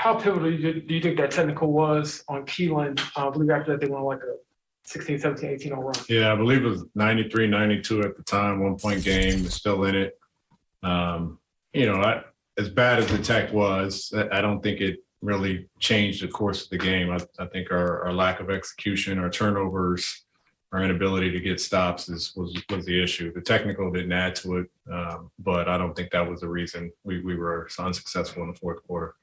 how pivotal do you think that technical was on Keelan? I believe after that they went like a 16, 17, 18 run. Yeah, I believe it was 93, 92 at the time, 1-point game, is still in it. As bad as the tech was, I don't think it really changed the course of the game. I think our lack of execution, our turnovers, our inability to get stops was the issue. The technical didn't add to it, but I don't think that was the reason we were unsuccessful in the fourth quarter.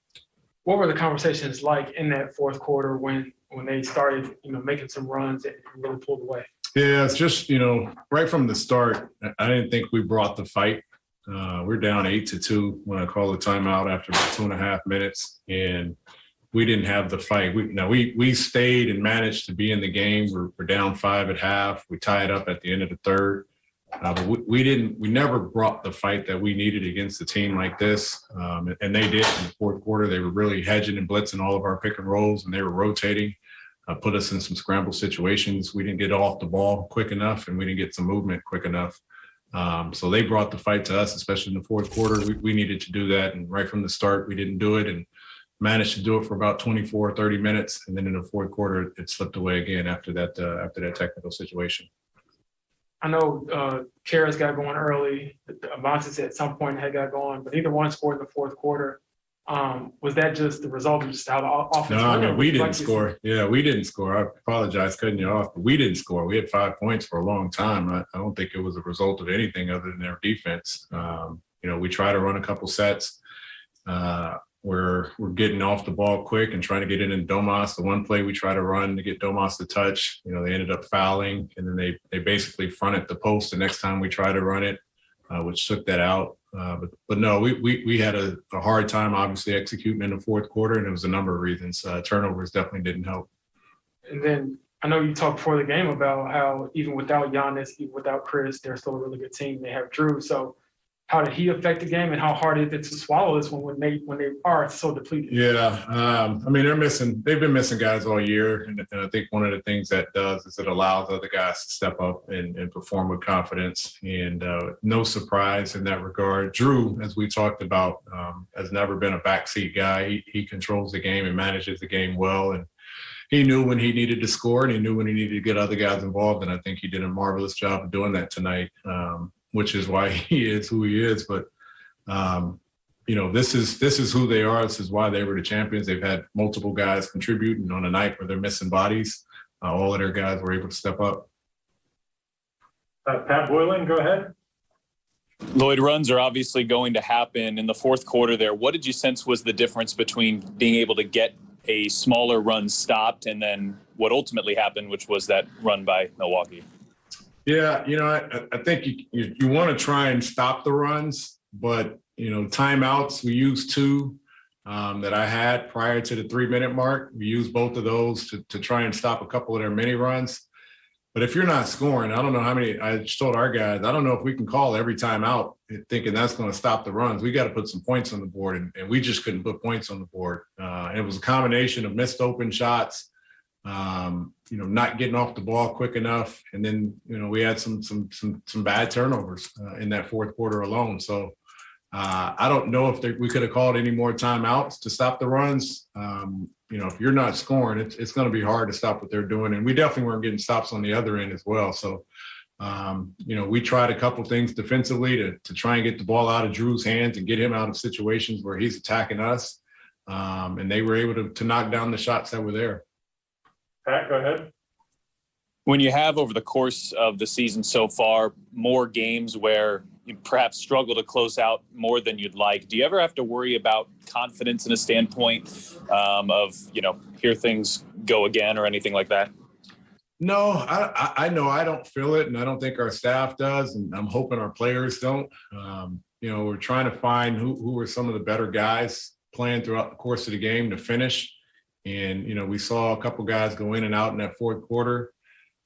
What were the conversations like in that fourth quarter when they started, making some runs and really pulled away? Yeah, it's just, right from the start, I didn't think we brought the fight. We're down 8-2 when I call the timeout after about 2.5 minutes, and we didn't have the fight. We stayed and managed to be in the game. We're down 5 at half. We tied up at the end of the third. But we never brought the fight that we needed against a team like this. And they did in the fourth quarter. They were really hedging and blitzing all of our pick and rolls, and they were rotating, put us in some scramble situations. We didn't get off the ball quick enough, and we didn't get some movement quick enough. So they brought the fight to us, especially in the fourth quarter. We needed to do that. And right from the start, we didn't do it and managed to do it for about 24, 30 minutes. And then in the fourth quarter, it slipped away again after that technical situation. I know Karras got going early. Avances at some point had got going, but neither one scored in the fourth quarter. Was that just the result of just how the offense went? No, we didn't score. Yeah, we didn't score. I apologize cutting you off, but we didn't score. We had 5 points for a long time. I don't think it was a result of anything other than their defense. We try to run a couple sets. We're getting off the ball quick and trying to get it in Domas. The one play we try to run to get Domas to touch, they ended up fouling, and then they basically fronted the post the next time we tried to run it, which took that out. But no, we had a hard time obviously executing in the fourth quarter, and it was a number of reasons. Turnovers definitely didn't help. And then I know you talked before the game about how even without Giannis, even without Chris, they're still a really good team. They have Drew. So how did he affect the game, and how hard is it to swallow this one when they are so depleted? Yeah, they've been missing guys all year, and I think one of the things that does is it allows other guys to step up and perform with confidence, and no surprise in that regard. Drew, as we talked about, has never been a backseat guy. He controls the game and manages the game well, and he knew when he needed to score, and he knew when he needed to get other guys involved, and I think he did a marvelous job of doing that tonight. Which is why he is who he is. But, this is who they are. This is why they were the champions. They've had multiple guys contribute, and on a night where they're missing bodies, all of their guys were able to step up. Pat Boylan, go ahead. Lloyd, runs are obviously going to happen in the fourth quarter there. What did you sense was the difference between being able to get a smaller run stopped and then what ultimately happened, which was that run by Milwaukee? Yeah, I think you want to try and stop the runs, but, timeouts, we used 2 that I had prior to the 3-minute mark. We used both of those to try and stop a couple of their mini runs. But if you're not scoring, I don't know how many, I just told our guys, I don't know if we can call every timeout thinking that's going to stop the runs. We got to put some points on the board, and we just couldn't put points on the board. And it was a combination of missed open shots, not getting off the ball quick enough. And then, we had some bad turnovers in that fourth quarter alone. So I don't know if we could have called any more timeouts to stop the runs. If you're not scoring, it's going to be hard to stop what they're doing. And we definitely weren't getting stops on the other end as well. So, we tried a couple things defensively to try and get the ball out of Drew's hands and get him out of situations where he's attacking us. And they were able to knock down the shots that were there. Pat, go ahead. When you have over the course of the season so far more games where you perhaps struggle to close out more than you'd like, do you ever have to worry about confidence in a standpoint of, here things go again or anything like that? No, I know I don't feel it, and I don't think our staff does, and I'm hoping our players don't. We're trying to find who are some of the better guys playing throughout the course of the game to finish. And, we saw a couple guys go in and out in that fourth quarter.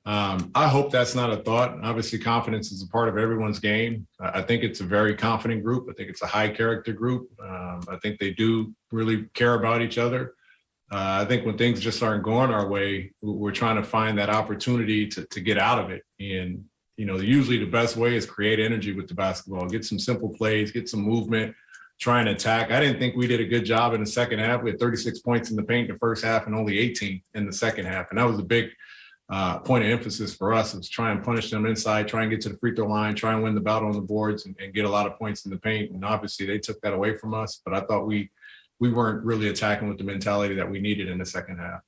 I hope that's not a thought. Obviously, confidence is a part of everyone's game. I think it's a very confident group. I think it's a high character group. I think they do really care about each other. I think when things just aren't going our way, we're trying to find that opportunity to get out of it. And, usually the best way is create energy with the basketball, get some simple plays, get some movement, try and attack. I didn't think we did a good job in the second half. We had 36 points in the paint in the first half and only 18 in the second half. And that was a big point of emphasis for us, was try and punish them inside, try and get to the free throw line, try and win the battle on the boards and get a lot of points in the paint. And obviously they took that away from us, but I thought we weren't really attacking with the mentality that we needed in the second half.